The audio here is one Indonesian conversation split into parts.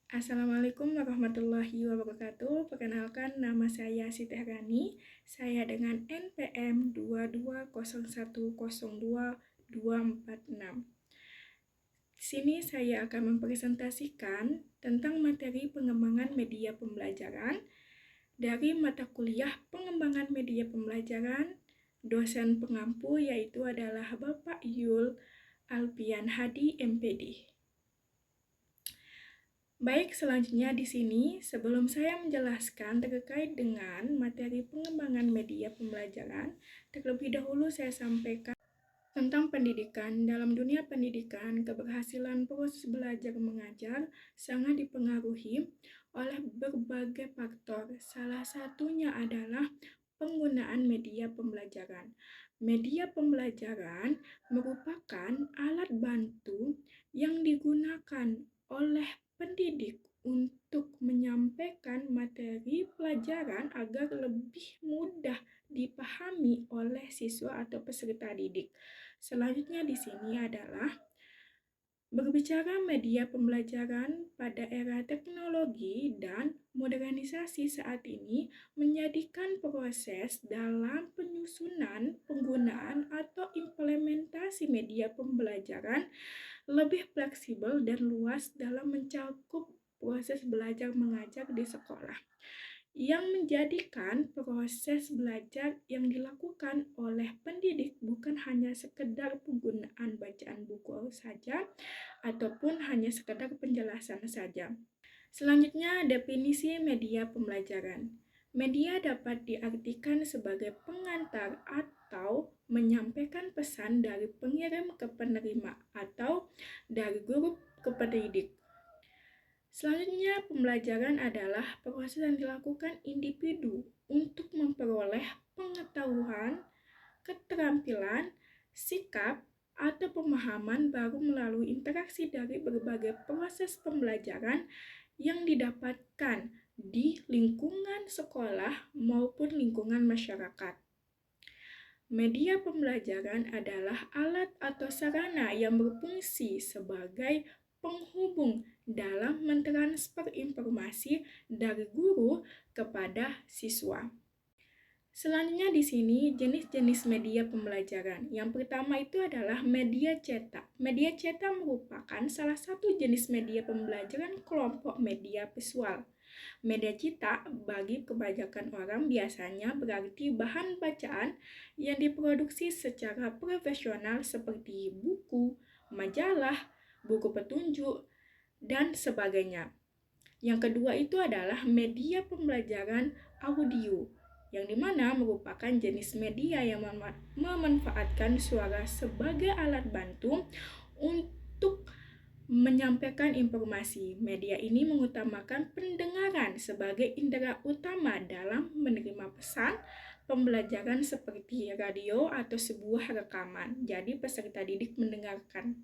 Assalamualaikum warahmatullahi wabarakatuh. Perkenalkan, nama saya Siti Rani. Saya dengan NPM 2201024246. Di sini saya akan mempresentasikan tentang materi pengembangan media pembelajaran dari mata kuliah pengembangan media pembelajaran. Dosen pengampu yaitu adalah Bapak Yul Alpian Hadi, MPD. Baik, selanjutnya di sini sebelum saya menjelaskan terkait dengan materi pengembangan media pembelajaran, terlebih dahulu saya sampaikan tentang pendidikan. Dalam dunia pendidikan, keberhasilan proses belajar mengajar sangat dipengaruhi oleh berbagai faktor. Salah satunya adalah penggunaan media pembelajaran. Media pembelajaran merupakan alat bantu yang digunakan oleh pendidik untuk menyampaikan materi pelajaran agar lebih mudah dipahami oleh siswa atau peserta didik. Selanjutnya di sini adalah berbicara media pembelajaran pada era teknologi dan modernisasi saat ini menjadikan proses dalam penyusunan, penggunaan, atau implementasi media pembelajaran lebih fleksibel dan luas dalam mencakup proses belajar mengajar di sekolah, yang menjadikan proses belajar yang dilakukan oleh pendidik bukan hanya sekedar penggunaan bacaan buku saja ataupun hanya sekedar penjelasan saja. Selanjutnya, definisi media pembelajaran. Media dapat diartikan sebagai pengantar atau menyampaikan pesan dari pengirim ke penerima atau dari guru ke pendidik. Selanjutnya, pembelajaran adalah proses yang dilakukan individu untuk memperoleh pengetahuan, keterampilan, sikap, atau pemahaman baru melalui interaksi dari berbagai proses pembelajaran yang didapatkan di lingkungan sekolah maupun lingkungan masyarakat. Media pembelajaran adalah alat atau sarana yang berfungsi sebagai penghubung dalam mentransfer informasi dari guru kepada siswa. Selanjutnya di sini jenis-jenis media pembelajaran. Yang pertama itu adalah media cetak. Media cetak merupakan salah satu jenis media pembelajaran kelompok media visual. Media cetak bagi kebanyakan orang biasanya berarti bahan bacaan yang diproduksi secara profesional seperti buku, majalah, buku petunjuk, dan sebagainya. Yang kedua itu adalah media pembelajaran audio, yang dimana merupakan jenis media yang memanfaatkan suara sebagai alat bantu untuk menyampaikan informasi. Media ini mengutamakan pendengaran sebagai indera utama dalam menerima pesan pembelajaran seperti radio atau sebuah rekaman. Jadi peserta didik mendengarkan.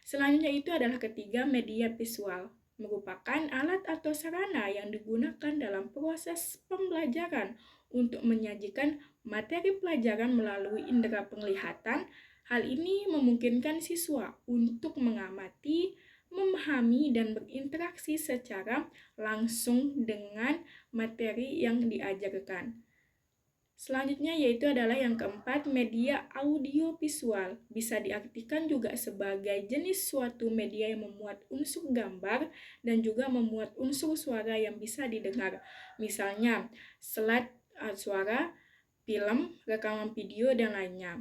Selanjutnya itu adalah ketiga, media visual. Merupakan alat atau sarana yang digunakan dalam proses pembelajaran untuk menyajikan materi pelajaran melalui indera penglihatan. Hal ini memungkinkan siswa untuk mengamati, memahami, dan berinteraksi secara langsung dengan materi yang diajarkan. Selanjutnya yaitu adalah yang keempat, media audiovisual. Bisa diartikan juga sebagai jenis suatu media yang memuat unsur gambar dan juga memuat unsur suara yang bisa didengar. Misalnya, slide suara, film, rekaman video, dan lainnya.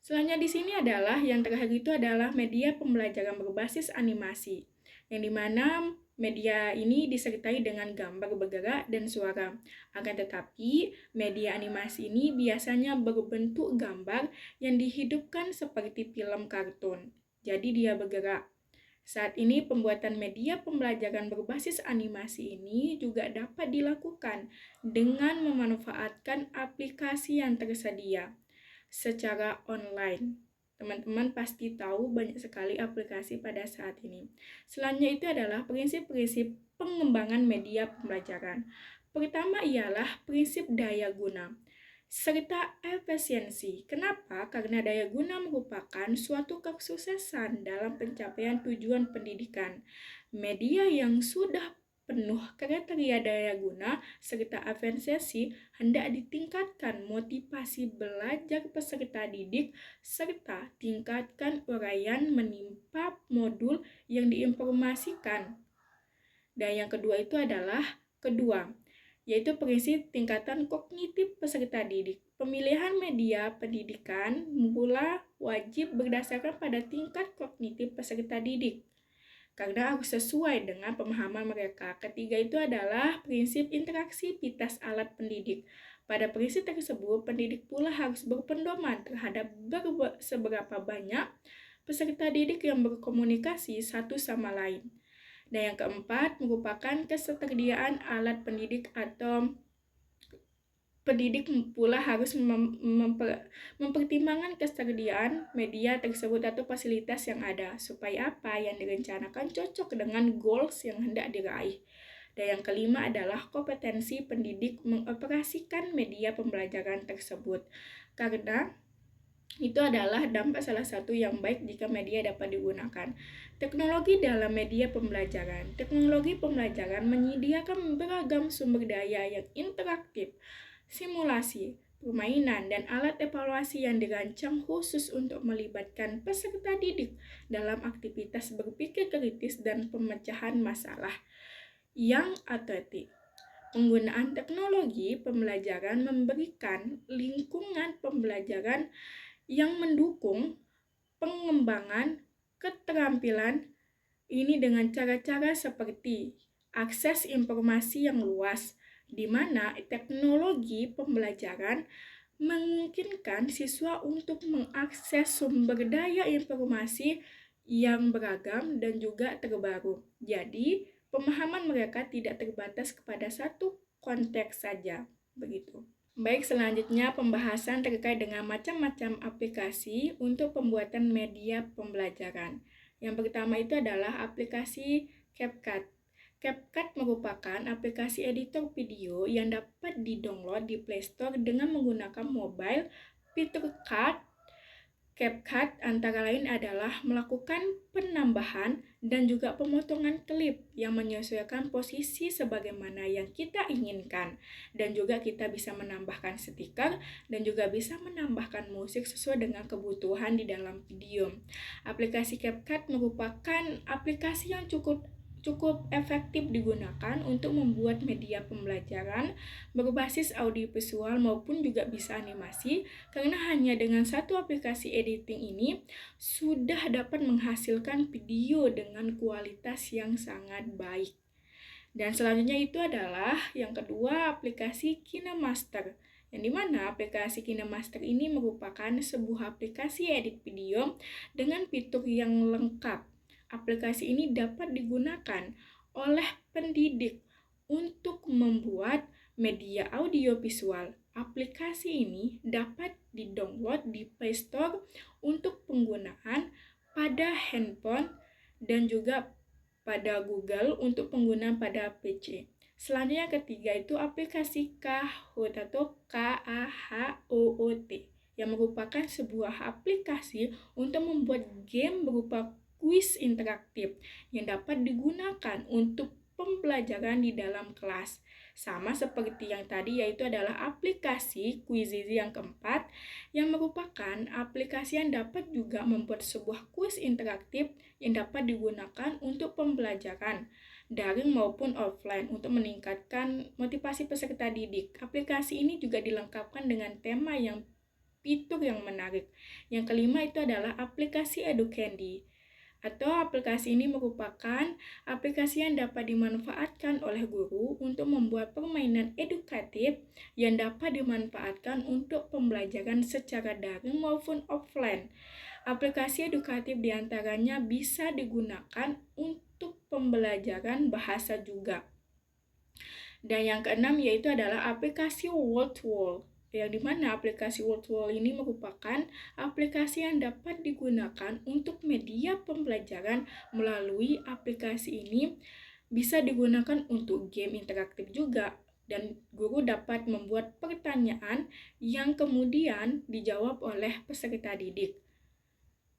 Selanjutnya di sini adalah yang terakhir itu adalah media pembelajaran berbasis animasi, yang dimana media ini disertai dengan gambar bergerak dan suara. Akan tetapi, media animasi ini biasanya berbentuk gambar yang dihidupkan seperti film kartun. Jadi dia bergerak. Saat ini pembuatan media pembelajaran berbasis animasi ini juga dapat dilakukan dengan memanfaatkan aplikasi yang tersedia secara online. Teman-teman pasti tahu banyak sekali aplikasi pada saat ini. Selanjutnya itu adalah prinsip-prinsip pengembangan media pembelajaran. Pertama ialah prinsip daya guna serta efisiensi. Kenapa? Karena daya guna merupakan suatu kesuksesan dalam pencapaian tujuan pendidikan. Media yang sudah penuh kriteria daya guna serta avansesi hendak ditingkatkan motivasi belajar peserta didik serta tingkatkan uraian menimpa modul yang diinformasikan. Dan yang kedua itu adalah yaitu prinsip tingkatan kognitif peserta didik. Pemilihan media pendidikan mula wajib berdasarkan pada tingkat kognitif peserta didik, karena harus sesuai dengan pemahaman mereka. Ketiga itu adalah prinsip interaksivitas alat pendidik. Pada prinsip tersebut, pendidik pula harus berpedoman terhadap seberapa banyak peserta didik yang berkomunikasi satu sama lain. Dan yang keempat merupakan ketersediaan alat pendidik atau pendidik pula harus mempertimbangkan ketersediaan media tersebut atau fasilitas yang ada supaya apa yang direncanakan cocok dengan goals yang hendak diraih. Dan yang kelima adalah kompetensi pendidik mengoperasikan media pembelajaran tersebut, karena itu adalah dampak salah satu yang baik jika media dapat digunakan. Teknologi dalam media pembelajaran. Teknologi pembelajaran menyediakan beragam sumber daya yang interaktif, simulasi, permainan, dan alat evaluasi yang dirancang khusus untuk melibatkan peserta didik dalam aktivitas berpikir kritis dan pemecahan masalah yang atletik. Penggunaan teknologi pembelajaran memberikan lingkungan pembelajaran yang mendukung pengembangan keterampilan ini dengan cara-cara seperti akses informasi yang luas, di mana teknologi pembelajaran memungkinkan siswa untuk mengakses sumber daya informasi yang beragam dan juga terbaru. Jadi, pemahaman mereka tidak terbatas kepada satu konteks saja, begitu. Baik, selanjutnya pembahasan terkait dengan macam-macam aplikasi untuk pembuatan media pembelajaran. Yang pertama itu adalah aplikasi CapCut. CapCut merupakan aplikasi editor video yang dapat di-download di Play Store dengan menggunakan mobile. Fitur CapCut antara lain adalah melakukan penambahan dan juga pemotongan klip yang menyesuaikan posisi sebagaimana yang kita inginkan, dan juga kita bisa menambahkan stiker dan juga bisa menambahkan musik sesuai dengan kebutuhan di dalam video. Aplikasi CapCut merupakan aplikasi yang cukup efektif digunakan untuk membuat media pembelajaran berbasis audiovisual maupun juga bisa animasi, karena hanya dengan satu aplikasi editing ini sudah dapat menghasilkan video dengan kualitas yang sangat baik. Dan selanjutnya itu adalah yang kedua, aplikasi KineMaster, yang dimana aplikasi KineMaster ini merupakan sebuah aplikasi edit video dengan fitur yang lengkap. Aplikasi ini dapat digunakan oleh pendidik untuk membuat media audiovisual. Aplikasi ini dapat di-download di Play Store untuk penggunaan pada handphone dan juga pada Google untuk penggunaan pada PC. Selanjutnya ketiga itu aplikasi Kahoot atau Kahoot, yang merupakan sebuah aplikasi untuk membuat game berupa kuis interaktif yang dapat digunakan untuk pembelajaran di dalam kelas. Sama seperti yang tadi, yaitu adalah aplikasi Quizizi yang keempat, yang merupakan aplikasi yang dapat juga membuat sebuah kuis interaktif yang dapat digunakan untuk pembelajaran daring maupun offline untuk meningkatkan motivasi peserta didik. Aplikasi ini juga dilengkapkan dengan tema yang fitur yang menarik. Yang kelima itu adalah aplikasi EduCandy, atau aplikasi ini merupakan aplikasi yang dapat dimanfaatkan oleh guru untuk membuat permainan edukatif yang dapat dimanfaatkan untuk pembelajaran secara daring maupun offline. Aplikasi edukatif diantaranya bisa digunakan untuk pembelajaran bahasa juga. Dan yang keenam yaitu adalah aplikasi Word2Wall, yang dimana aplikasi Word2Wall ini merupakan aplikasi yang dapat digunakan untuk media pembelajaran. Melalui aplikasi ini bisa digunakan untuk game interaktif juga, dan guru dapat membuat pertanyaan yang kemudian dijawab oleh peserta didik.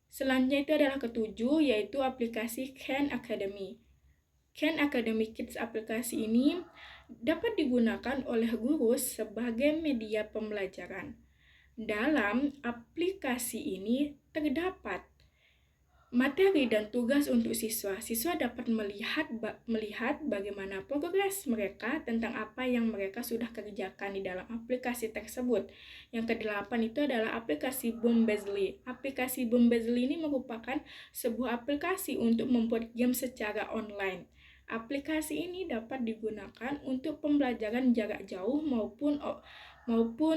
Selanjutnya itu adalah ketujuh, yaitu aplikasi Khan Academy. Khan Academy Kids aplikasi ini dapat digunakan oleh guru sebagai media pembelajaran. Dalam aplikasi ini terdapat materi dan tugas untuk siswa. Siswa dapat melihat bagaimana progres mereka tentang apa yang mereka sudah kerjakan di dalam aplikasi tersebut. Yang kedelapan itu adalah aplikasi Bombazly. Aplikasi Bombazly ini merupakan sebuah aplikasi untuk membuat game secara online. Aplikasi ini dapat digunakan untuk pembelajaran jarak jauh maupun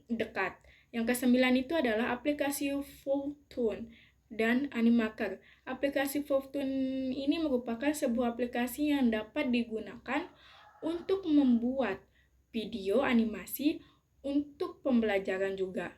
dekat. Yang kesembilan itu adalah aplikasi Fortune dan Animaker. Aplikasi Fortune ini merupakan sebuah aplikasi yang dapat digunakan untuk membuat video animasi untuk pembelajaran juga.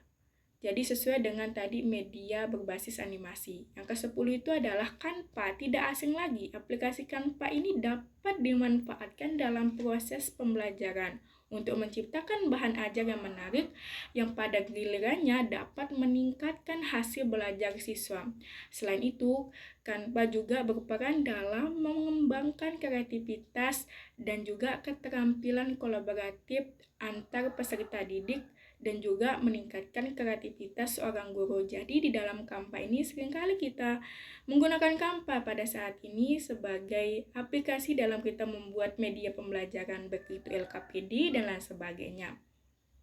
Jadi sesuai dengan tadi media berbasis animasi. Yang ke-10 itu adalah Canva. Tidak asing lagi, aplikasi Canva ini dapat dimanfaatkan dalam proses pembelajaran untuk menciptakan bahan ajar yang menarik yang pada gilirannya dapat meningkatkan hasil belajar siswa. Selain itu, Canva juga berperan dalam mengembangkan kreativitas dan juga keterampilan kolaboratif antar peserta didik dan juga meningkatkan kreativitas seorang guru. Jadi di dalam Canva ini seringkali kita menggunakan Canva pada saat ini sebagai aplikasi dalam kita membuat media pembelajaran, begitu LKPD dan lain sebagainya.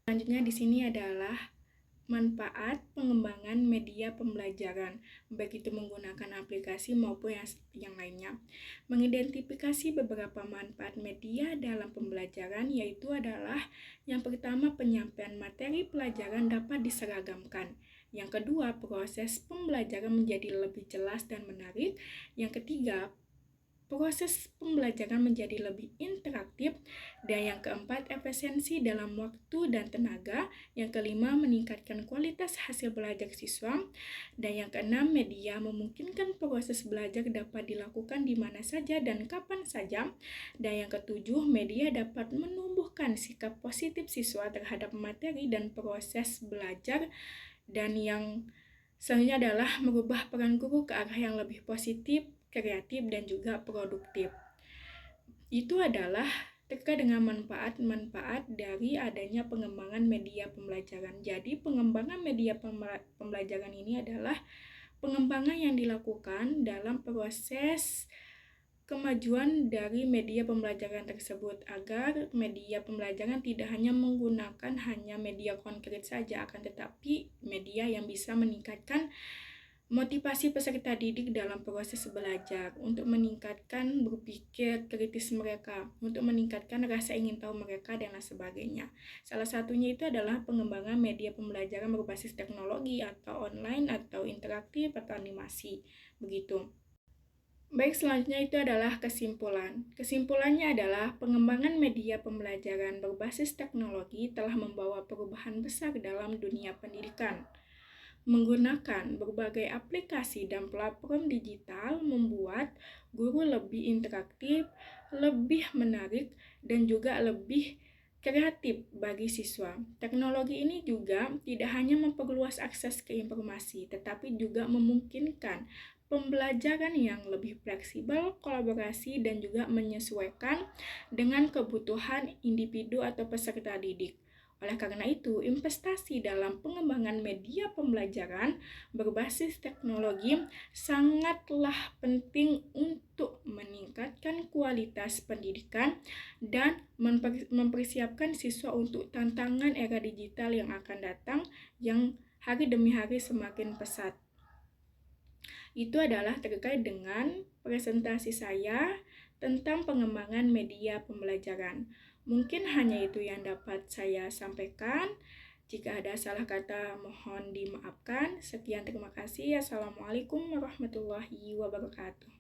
Selanjutnya di sini adalah manfaat pengembangan media pembelajaran, baik itu menggunakan aplikasi maupun yang lainnya. Mengidentifikasi beberapa manfaat media dalam pembelajaran yaitu adalah yang pertama, penyampaian materi pelajaran dapat diseragamkan. Yang kedua, proses pembelajaran menjadi lebih jelas dan menarik. Yang ketiga, proses pembelajaran menjadi lebih interaktif. Dan yang keempat, efisiensi dalam waktu dan tenaga. Yang kelima, meningkatkan kualitas hasil belajar siswa. Dan yang keenam, media memungkinkan proses belajar dapat dilakukan di mana saja dan kapan saja. Dan yang ketujuh, media dapat menumbuhkan sikap positif siswa terhadap materi dan proses belajar. Dan yang selanjutnya adalah merubah peran guru ke arah yang lebih positif, kreatif, dan juga produktif. Itu adalah terkait dengan manfaat-manfaat dari adanya pengembangan media pembelajaran. Jadi pengembangan media pembelajaran ini adalah pengembangan yang dilakukan dalam proses kemajuan dari media pembelajaran tersebut agar media pembelajaran tidak hanya menggunakan media konkret saja, akan tetapi media yang bisa meningkatkan motivasi peserta didik dalam proses belajar, untuk meningkatkan berpikir kritis mereka, untuk meningkatkan rasa ingin tahu mereka, dan lain sebagainya. Salah satunya itu adalah pengembangan media pembelajaran berbasis teknologi atau online atau interaktif atau animasi, begitu. Baik, selanjutnya itu adalah kesimpulan. Kesimpulannya adalah pengembangan media pembelajaran berbasis teknologi telah membawa perubahan besar dalam dunia pendidikan. Menggunakan berbagai aplikasi dan platform digital membuat guru lebih interaktif, lebih menarik, dan juga lebih kreatif bagi siswa. Teknologi ini juga tidak hanya memperluas akses ke informasi, tetapi juga memungkinkan pembelajaran yang lebih fleksibel, kolaborasi, dan juga menyesuaikan dengan kebutuhan individu atau peserta didik. Oleh karena itu, investasi dalam pengembangan media pembelajaran berbasis teknologi sangatlah penting untuk meningkatkan kualitas pendidikan dan mempersiapkan siswa untuk tantangan era digital yang akan datang, yang hari demi hari semakin pesat. Itu adalah terkait dengan presentasi saya tentang pengembangan media pembelajaran. Mungkin hanya itu yang dapat saya sampaikan. Jika ada salah kata, mohon dimaafkan. Sekian, terima kasih. Assalamualaikum warahmatullahi wabarakatuh.